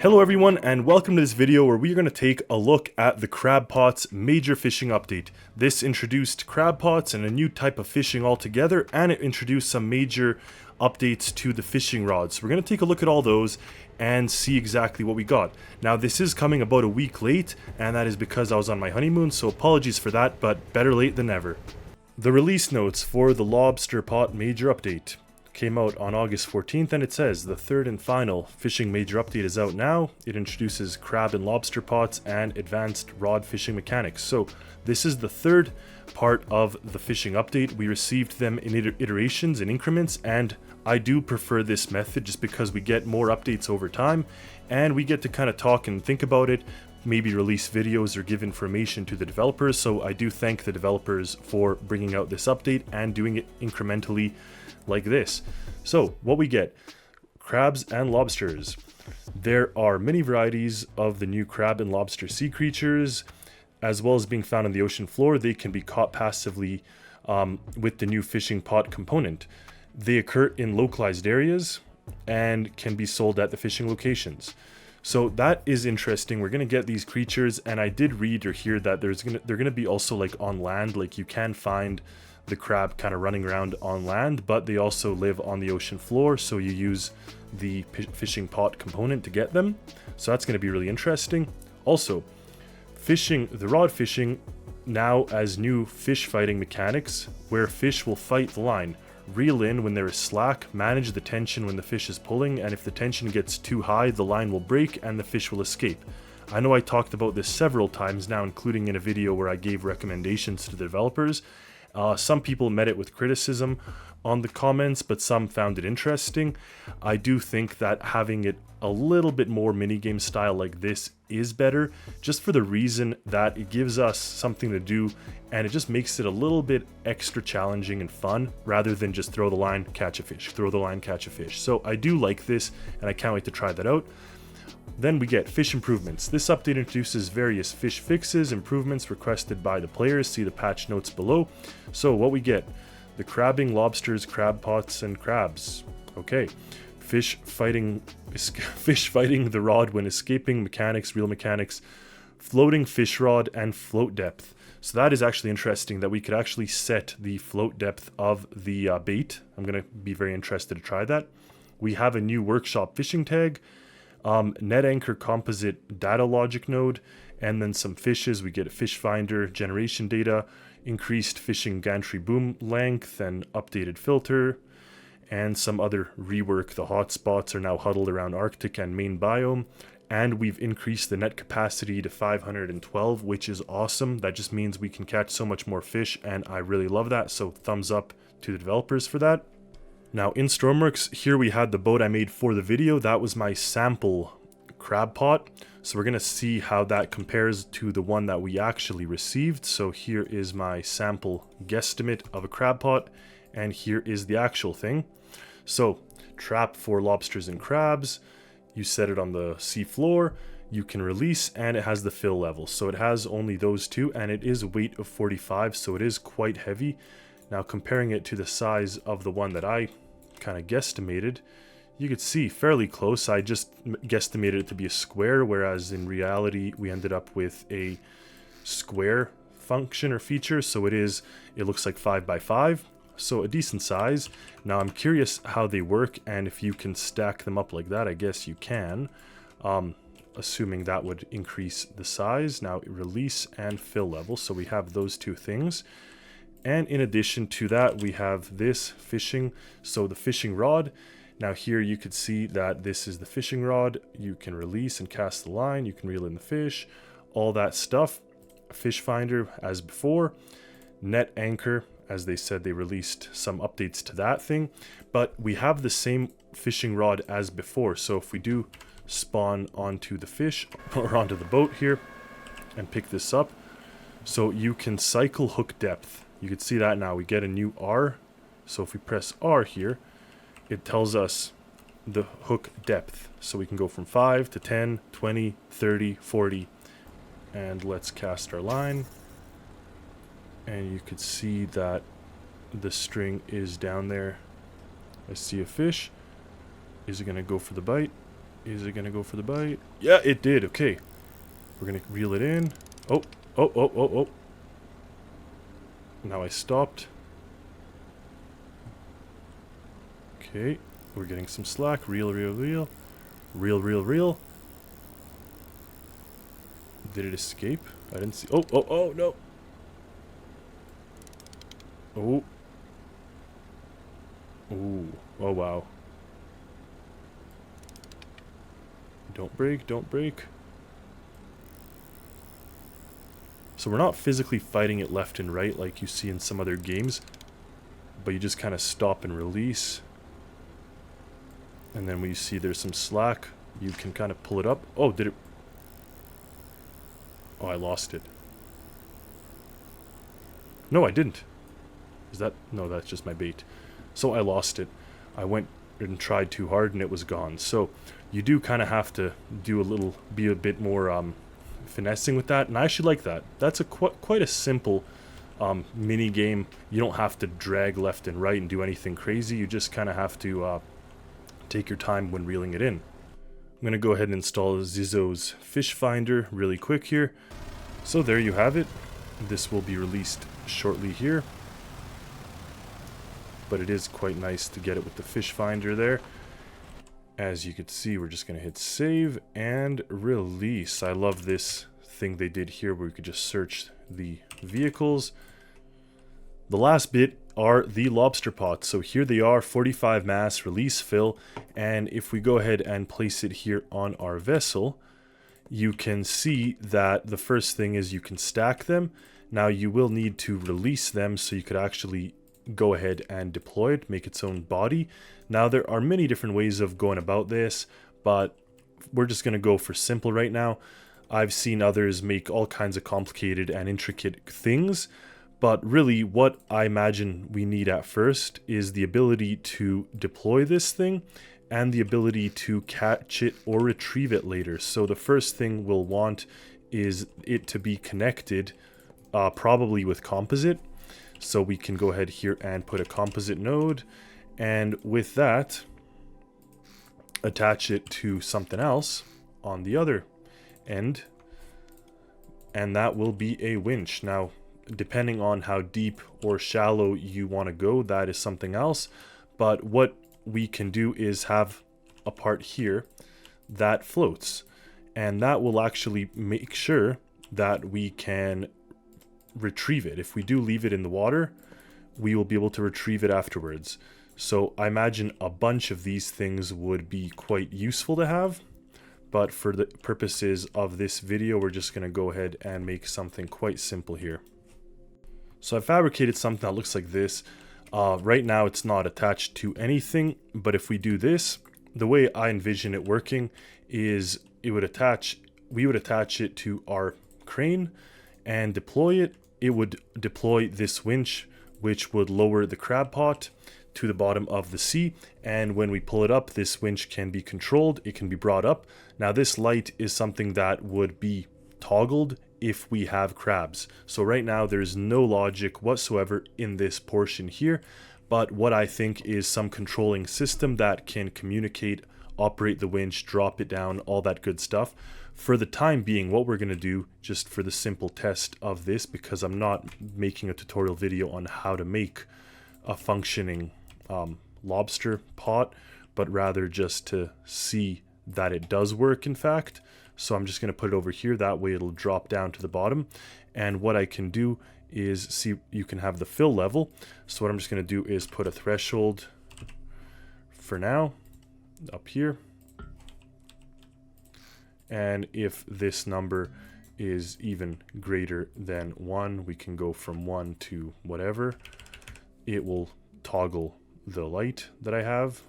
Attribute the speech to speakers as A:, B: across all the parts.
A: Hello everyone and welcome to this video where we are going to take a look at the Crab Pots major fishing update. This introduced crab pots and a new type of fishing altogether, and it introduced some major updates to the fishing rods. So we're going to take a look at all those and see exactly what we got. Now this is coming about a week late, and that is because I was on my honeymoon, so apologies for that, but better late than never. The release notes for the Lobster Pot major update came out on August 14th, and it says the third and final fishing major update is out now. It introduces crab and lobster pots and advanced rod fishing mechanics. So this is the third part of the fishing update. We received them in iterations, in increments, and I do prefer this method just because we get more updates over time and we get to kind of talk and think about it, maybe release videos or give information to the developers. So I do thank the developers for bringing out this update and doing it incrementally like this. So what we get: crabs and lobsters. There are many varieties of the new crab and lobster sea creatures, as well as being found on the ocean floor. They can be caught passively with the new fishing pot component. They occur in localized areas and can be sold at the fishing locations. So that is interesting. We're going to get these creatures, and I did read or hear that they're going to be also like on land. Like you can find the crab kind of running around on land, but they also live on the ocean floor, so you use the fishing pot component to get them. So that's going to be really interesting. Also, the rod fishing now as new fish fighting mechanics, where fish will fight the line. Reel in when there is slack, manage the tension when the fish is pulling, and if the tension gets too high, the line will break and the fish will escape. I know I talked about this several times now, including in a video where I gave recommendations to the developers. Some people met it with criticism on the comments, but some found it interesting. I do think that having it a little bit more minigame style like this is better, just for the reason that it gives us something to do and it just makes it a little bit extra challenging and fun, rather than just throw the line, catch a fish, throw the line, catch a fish. So I do like this and I can't wait to try that out. Then we get fish improvements. This update introduces various fish fixes, improvements requested by the players. See the patch notes below. So what we get: the crabbing lobsters, crab pots, and crabs. Okay. Fish fighting the rod when escaping mechanics, reel mechanics, floating fish rod, and float depth. So that is actually interesting that we could actually set the float depth of the bait. I'm going to be very interested to try that. We have a new workshop fishing tag. Net anchor composite data logic node, and then some fishes. We get a fish finder, generation data, increased fishing gantry boom length, and updated filter, and some other rework. The hotspots are now huddled around Arctic and main biome, and we've increased the net capacity to 512, which is awesome. That just means we can catch so much more fish, and I really love that. So thumbs up to the developers for that. Now in Stormworks, here we had the boat I made for the video. That was my sample crab pot. So we're going to see how that compares to the one that we actually received. So here is my sample guesstimate of a crab pot, and here is the actual thing. So trap for lobsters and crabs. You set it on the sea floor. You can release, and it has the fill level. So it has only those two, and it is a weight of 45, so it is quite heavy. Now comparing it to the size of the one that I kind of guesstimated, you could see fairly close. I just guesstimated it to be a square, whereas in reality we ended up with a square function or feature. So it looks like 5 by 5, so a decent size. Now I'm curious how they work and if you can stack them up like that. I guess you can, assuming that would increase the size. Now release and fill level, so we have those two things. And in addition to that, we have this fishing, so the fishing rod. Now here you could see that this is the fishing rod. You can release and cast the line, you can reel in the fish, all that stuff. Fish finder as before. Net anchor, as they said, they released some updates to that thing. But we have the same fishing rod as before, so if we do spawn onto the fish, or onto the boat here, and pick this up, so you can cycle hook depth. You can see that now. We get a new R. So if we press R here, it tells us the hook depth. So we can go from 5 to 10, 20, 30, 40. And let's cast our line. And you could see that the string is down there. I see a fish. Is it going to go for the bite? Is it gonna go for the bite? Yeah, it did. Okay. We're gonna reel it in. Oh, oh, oh, oh, oh. Now I stopped. Okay. We're getting some slack. Reel, reel, reel. Reel, reel, reel. Did it escape? I didn't see. Oh, oh, oh, no. Oh. Ooh. Oh, wow. Don't break, don't break. So we're not physically fighting it left and right like you see in some other games, but you just kind of stop and release. And then when you see there's some slack, you can kind of pull it up. Oh, did it? Oh, I lost it. No, I didn't. Is that? No, that's just my bait. So I lost it. I went and tried too hard and it was gone. So you do kind of have to do a little, be a bit more finessing with that. And I actually like that. That's a quite a simple mini game. You don't have to drag left and right and do anything crazy. You just kind of have to take your time when reeling it in. I'm going to go ahead and install Zizzo's fish finder really quick here. So there you have it. This will be released shortly here. But it is quite nice to get it with the fish finder there. As you can see, we're just going to hit save and release. I love this thing they did here where we could just search the vehicles. The last bit are the lobster pots. So here they are, 45 mass, release fill. And if we go ahead and place it here on our vessel, you can see that the first thing is you can stack them. Now you will need to release them so you could actually go ahead and deploy it, make its own body. Now there are many different ways of going about this, but we're just going to go for simple right now. I've seen others make all kinds of complicated and intricate things, but really what I imagine we need at first is the ability to deploy this thing and the ability to catch it or retrieve it later. So the first thing we'll want is it to be connected, probably with composite. So we can go ahead here and put a composite node, and with that, attach it to something else on the other end, and that will be a winch. Now, depending on how deep or shallow you want to go, that is something else, but what we can do is have a part here that floats, and that will actually make sure that we can retrieve it. If we do leave it in the water, we will be able to retrieve it afterwards. So I imagine a bunch of these things would be quite useful to have, but for the purposes of this video, we're just going to go ahead and make something quite simple here. So I fabricated something that looks like this. Right now it's not attached to anything, but if we do this, the way I envision it working is we would attach it to our crane and deploy it. It would deploy this winch, which would lower the crab pot to the bottom of the sea, and when we pull it up, this winch can be controlled. It can be brought up. Now this light is something that would be toggled if we have crabs. So right now there's no logic whatsoever in this portion here, but what I think is some controlling system that can communicate, operate the winch, drop it down, all that good stuff. For the time being, what we're going to do, just for the simple test of this, because I'm not making a tutorial video on how to make a functioning lobster pot, but rather just to see that it does work in fact. So I'm just going to put it over here, that way it'll drop down to the bottom. And what I can do is, see, you can have the fill level. So what I'm just going to do is put a threshold for now up here. And if this number is even greater than 1, we can go from 1 to whatever. It will toggle the light that I have.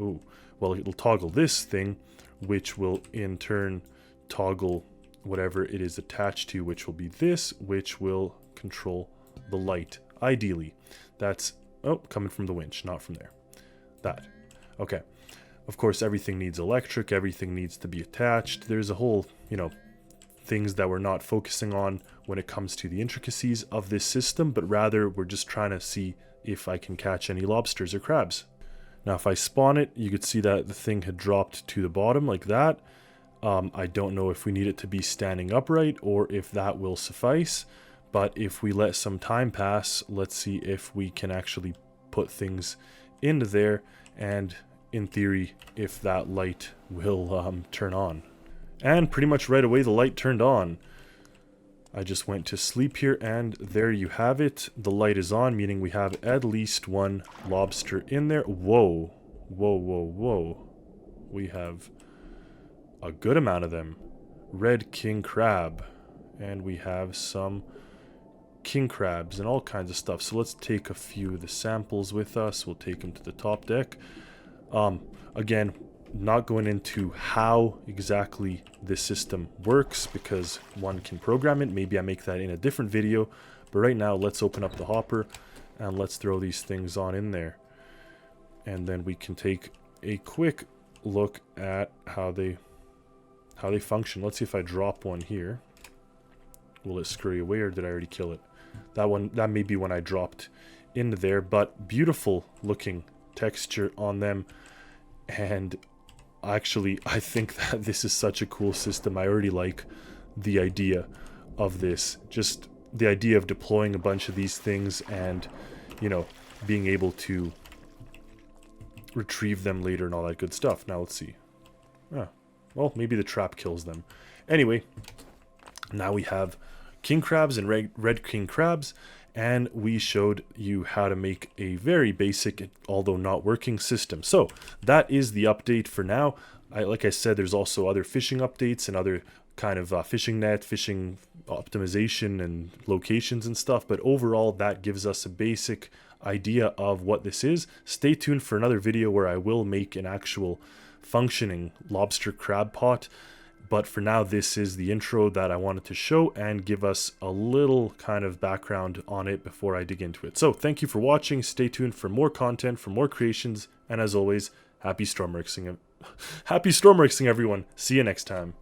A: Ooh, well, it'll toggle this thing, which will in turn toggle whatever it is attached to, which will be this, which will control the light. Ideally, that's, oh, coming from the winch, not from there. That. Okay. Of course, everything needs electric, everything needs to be attached. There's a whole, things that we're not focusing on when it comes to the intricacies of this system, but rather we're just trying to see if I can catch any lobsters or crabs. Now if I spawn it, you could see that the thing had dropped to the bottom like that. I don't know if we need it to be standing upright or if that will suffice, but if we let some time pass, let's see if we can actually put things into there, and in theory, if that light will turn on. And pretty much right away the light turned on. I just went to sleep here, and there you have it. The light is on, meaning we have at least one lobster in there. Whoa. Whoa, whoa, whoa. We have a good amount of them. Red king crab. And we have some king crabs and all kinds of stuff. So let's take a few of the samples with us. We'll take them to the top deck. Again, not going into how exactly this system works because one can program it. Maybe I make that in a different video. But right now, let's open up the hopper and let's throw these things on in there. And then we can take a quick look at how they function. Let's see if I drop one here. Will it scurry away, or did I already kill it? That may be when I dropped into there, but beautiful looking texture on them. And actually, I think that this is such a cool system. I already like the idea of this. Just the idea of deploying a bunch of these things and, you know, being able to retrieve them later and all that good stuff. Now let's see. Well, maybe the trap kills them. Anyway, now we have king crabs and red king crabs, and we showed you how to make a very basic, although not working, system. So that is the update for now. Like I said, there's also other fishing updates and other kind of fishing net, fishing optimization and locations and stuff, but overall that gives us a basic idea of what this is. Stay tuned for another video where I will make an actual functioning lobster crab pot. But for now, this is the intro that I wanted to show and give us a little kind of background on it before I dig into it. So thank you for watching. Stay tuned for more content, for more creations. And as always, happy Stormworksing, everyone. See you next time.